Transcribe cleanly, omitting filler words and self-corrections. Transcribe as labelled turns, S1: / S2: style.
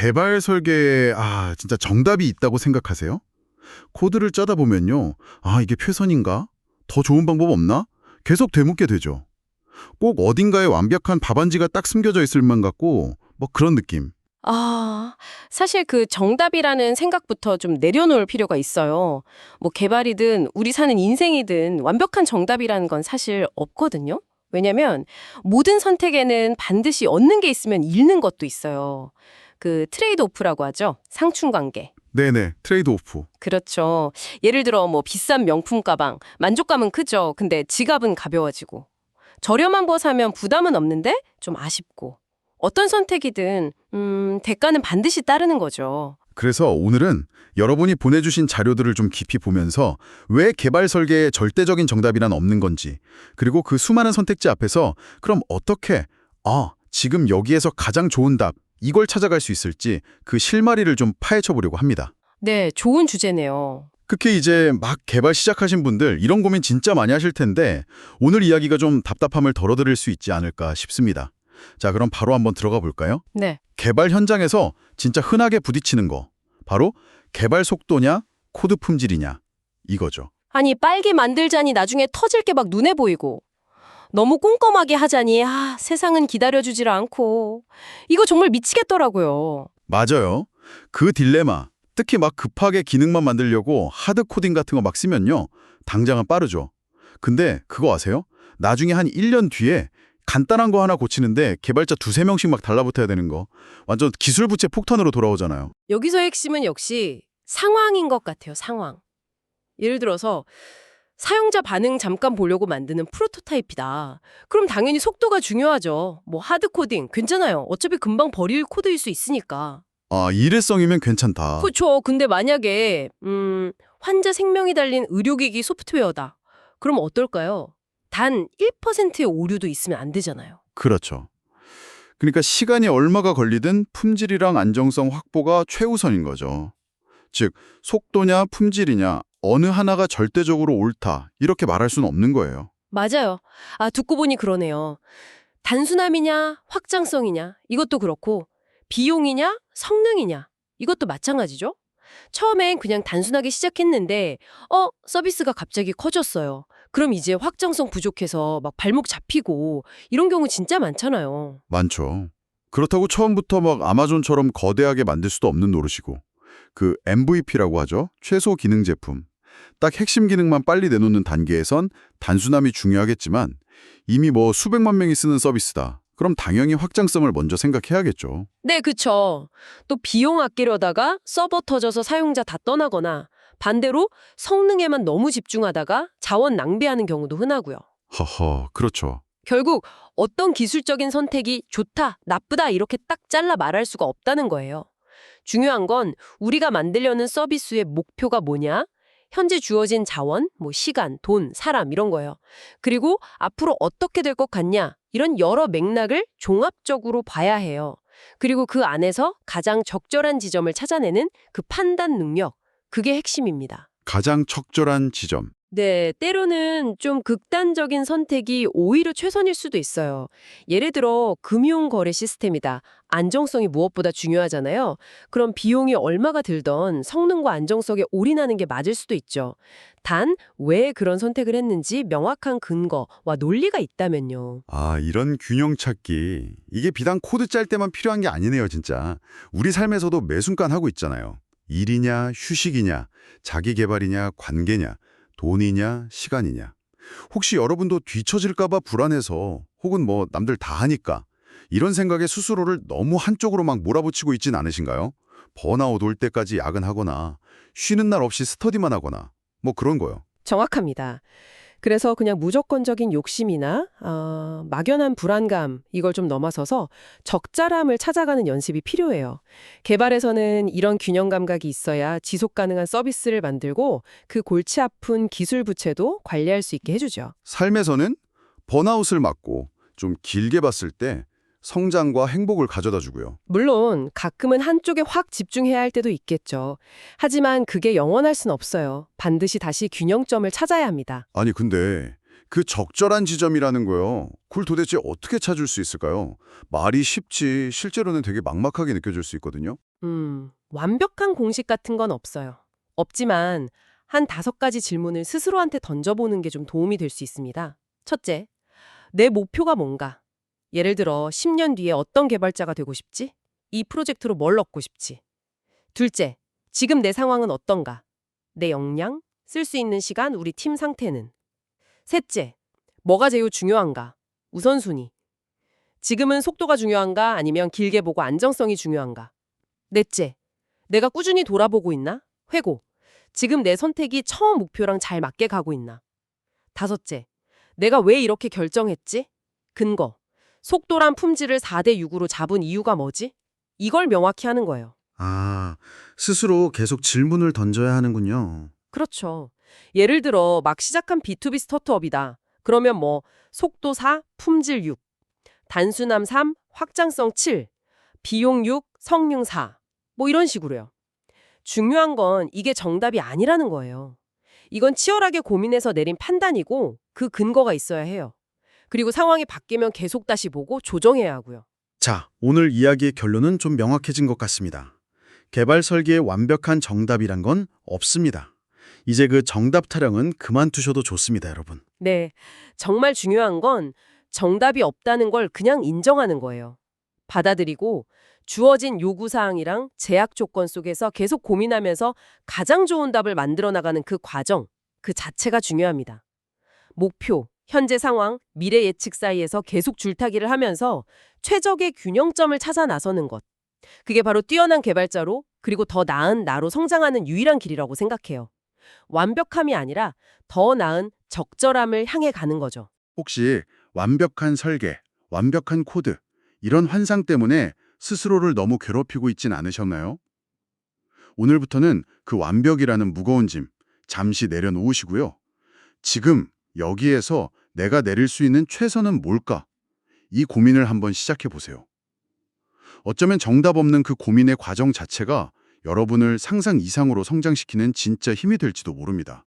S1: 개발 설계에 진짜 정답이 있다고 생각하세요? 코드를 짜다 보면요. 이게 최선인가? 더 좋은 방법 없나? 계속 되묻게 되죠. 꼭 어딘가에 완벽한 답안지가 딱 숨겨져 있을 만 같고 뭐 그런 느낌.
S2: 사실 그 정답이라는 생각부터 좀 내려놓을 필요가 있어요. 뭐 개발이든 우리 사는 인생이든 완벽한 정답이라는 건 사실 없거든요. 왜냐면 모든 선택에는 반드시 얻는 게 있으면 잃는 것도 있어요. 그 트레이드 오프라고 하죠. 상충 관계.
S1: 네네, 트레이드 오프.
S2: 그렇죠. 예를 들어 뭐 비싼 명품 가방, 만족감은 크죠. 근데 지갑은 가벼워지고. 저렴한 거 사면 부담은 없는데 좀 아쉽고. 어떤 선택이든 대가는 반드시 따르는 거죠.
S1: 그래서 오늘은 여러분이 보내주신 자료들을 좀 깊이 보면서 왜 개발 설계에 절대적인 정답이란 없는 건지, 그리고 그 수많은 선택지 앞에서 그럼 어떻게 지금 여기에서 가장 좋은 답, 이걸 찾아갈 수 있을지 그 실마리를 좀 파헤쳐 보려고 합니다.
S2: 네, 좋은 주제네요.
S1: 특히 이제 막 개발 시작하신 분들 이런 고민 진짜 많이 하실 텐데 오늘 이야기가 좀 답답함을 덜어드릴 수 있지 않을까 싶습니다. 자, 그럼 바로 한번 들어가 볼까요?
S2: 네.
S1: 개발 현장에서 진짜 흔하게 부딪히는 거, 바로 개발 속도냐, 코드 품질이냐, 이거죠.
S2: 아니, 빨리 만들자니 나중에 터질 게 막 눈에 보이고. 너무 꼼꼼하게 하자니 세상은 기다려주질 않고. 이거 정말 미치겠더라고요.
S1: 맞아요. 그 딜레마, 특히 막 급하게 기능만 만들려고 하드 코딩 같은 거 막 쓰면요, 당장은 빠르죠. 근데 그거 아세요? 나중에 한 1년 뒤에 간단한 거 하나 고치는데 개발자 두세 명씩 막 달라붙어야 되는 거. 완전 기술 부채 폭탄으로 돌아오잖아요.
S2: 여기서 핵심은 역시 상황인 것 같아요, 상황. 예를 들어서 사용자 반응 잠깐 보려고 만드는 프로토타입이다. 그럼 당연히 속도가 중요하죠. 뭐 하드 코딩 괜찮아요. 어차피 금방 버릴 코드일 수 있으니까.
S1: 일회성이면 괜찮다.
S2: 그렇죠. 근데 만약에 환자 생명이 달린 의료기기 소프트웨어다. 그럼 어떨까요? 단 1%의 오류도 있으면 안 되잖아요.
S1: 그렇죠. 그러니까 시간이 얼마가 걸리든 품질이랑 안정성 확보가 최우선인 거죠. 즉, 속도냐 품질이냐 어느 하나가 절대적으로 옳다 이렇게 말할 수는 없는 거예요.
S2: 맞아요. 듣고 보니 그러네요. 단순함이냐, 확장성이냐, 이것도 그렇고, 비용이냐, 성능이냐, 이것도 마찬가지죠. 처음엔 그냥 단순하게 시작했는데, 서비스가 갑자기 커졌어요. 그럼 이제 확장성 부족해서 막 발목 잡히고, 이런 경우 진짜 많잖아요.
S1: 많죠. 그렇다고 처음부터 막 아마존처럼 거대하게 만들 수도 없는 노릇이고 그 MVP라고 하죠. 최소 기능 제품. 딱 핵심 기능만 빨리 내놓는 단계에선 단순함이 중요하겠지만 이미 뭐 수백만 명이 쓰는 서비스다. 그럼 당연히 확장성을 먼저 생각해야겠죠.
S2: 네, 그쵸. 또 비용 아끼려다가 서버 터져서 사용자 다 떠나거나 반대로 성능에만 너무 집중하다가 자원 낭비하는 경우도 흔하고요.
S1: 허허, 그렇죠.
S2: 결국 어떤 기술적인 선택이 좋다, 나쁘다 이렇게 딱 잘라 말할 수가 없다는 거예요. 중요한 건 우리가 만들려는 서비스의 목표가 뭐냐? 현재 주어진 자원, 뭐 시간, 돈, 사람 이런 거예요. 그리고 앞으로 어떻게 될 것 같냐? 이런 여러 맥락을 종합적으로 봐야 해요. 그리고 그 안에서 가장 적절한 지점을 찾아내는 그 판단 능력, 그게 핵심입니다.
S1: 가장 적절한 지점.
S2: 네, 때로는 좀 극단적인 선택이 오히려 최선일 수도 있어요. 예를 들어 금융거래 시스템이다. 안정성이 무엇보다 중요하잖아요. 그럼 비용이 얼마가 들던 성능과 안정성에 올인하는 게 맞을 수도 있죠. 단, 왜 그런 선택을 했는지 명확한 근거와 논리가 있다면요.
S1: 이런 균형 찾기. 이게 비단 코드 짤 때만 필요한 게 아니네요, 진짜. 우리 삶에서도 매 순간 하고 있잖아요. 일이냐, 휴식이냐, 자기 개발이냐, 관계냐, 돈이냐, 시간이냐. 혹시 여러분도 뒤처질까 봐 불안해서 혹은 뭐 남들 다 하니까 이런 생각에 스스로를 너무 한쪽으로 막 몰아붙이고 있진 않으신가요? 번아웃 올 때까지 야근하거나 쉬는 날 없이 스터디만 하거나 뭐 그런 거요.
S2: 정확합니다. 그래서 그냥 무조건적인 욕심이나 막연한 불안감 이걸 좀 넘어서서 적절함을 찾아가는 연습이 필요해요. 개발에서는 이런 균형 감각이 있어야 지속 가능한 서비스를 만들고 그 골치 아픈 기술 부채도 관리할 수 있게 해주죠.
S1: 삶에서는 번아웃을 막고 좀 길게 봤을 때 성장과 행복을 가져다 주고요.
S2: 물론 가끔은 한쪽에 확 집중해야 할 때도 있겠죠. 하지만 그게 영원할 순 없어요. 반드시 다시 균형점을 찾아야 합니다.
S1: 아니 근데 그 적절한 지점이라는 거요. 그걸 도대체 어떻게 찾을 수 있을까요? 말이 쉽지 실제로는 되게 막막하게 느껴질 수 있거든요.
S2: 완벽한 공식 같은 건 없어요. 없지만 한 5가지 질문을 스스로한테 던져보는 게 좀 도움이 될 수 있습니다. 첫째, 내 목표가 뭔가? 예를 들어 10년 뒤에 어떤 개발자가 되고 싶지? 이 프로젝트로 뭘 얻고 싶지? 둘째, 지금 내 상황은 어떤가? 내 역량, 쓸 수 있는 시간, 우리 팀 상태는? 셋째, 뭐가 제일 중요한가? 우선순위. 지금은 속도가 중요한가? 아니면 길게 보고 안정성이 중요한가? 넷째, 내가 꾸준히 돌아보고 있나? 회고. 지금 내 선택이 처음 목표랑 잘 맞게 가고 있나? 다섯째, 내가 왜 이렇게 결정했지? 근거. 속도란 품질을 4대 6으로 잡은 이유가 뭐지? 이걸 명확히 하는 거예요.
S3: 아, 스스로 계속 질문을 던져야 하는군요.
S2: 그렇죠. 예를 들어 막 시작한 B2B 스타트업이다. 그러면 뭐 속도 4, 품질 6, 단순함 3, 확장성 7, 비용 6, 성능 4. 뭐 이런 식으로요. 중요한 건 이게 정답이 아니라는 거예요. 이건 치열하게 고민해서 내린 판단이고 그 근거가 있어야 해요. 그리고 상황이 바뀌면 계속 다시 보고 조정해야 하고요.
S3: 자, 오늘 이야기의 결론은 좀 명확해진 것 같습니다. 개발 설계의 완벽한 정답이란 건 없습니다. 이제 그 정답 타령은 그만두셔도 좋습니다, 여러분.
S2: 네, 정말 중요한 건 정답이 없다는 걸 그냥 인정하는 거예요. 받아들이고 주어진 요구사항이랑 제약 조건 속에서 계속 고민하면서 가장 좋은 답을 만들어 나가는 그 과정, 그 자체가 중요합니다. 목표, 현재 상황, 미래 예측 사이에서 계속 줄타기를 하면서 최적의 균형점을 찾아 나서는 것. 그게 바로 뛰어난 개발자로 그리고 더 나은 나로 성장하는 유일한 길이라고 생각해요. 완벽함이 아니라 더 나은 적절함을 향해 가는 거죠.
S1: 혹시 완벽한 설계, 완벽한 코드 이런 환상 때문에 스스로를 너무 괴롭히고 있진 않으셨나요? 오늘부터는 그 완벽이라는 무거운 짐 잠시 내려놓으시고요. 지금 여기에서 내가 내릴 수 있는 최선은 뭘까? 이 고민을 한번 시작해 보세요. 어쩌면 정답 없는 그 고민의 과정 자체가 여러분을 상상 이상으로 성장시키는 진짜 힘이 될지도 모릅니다.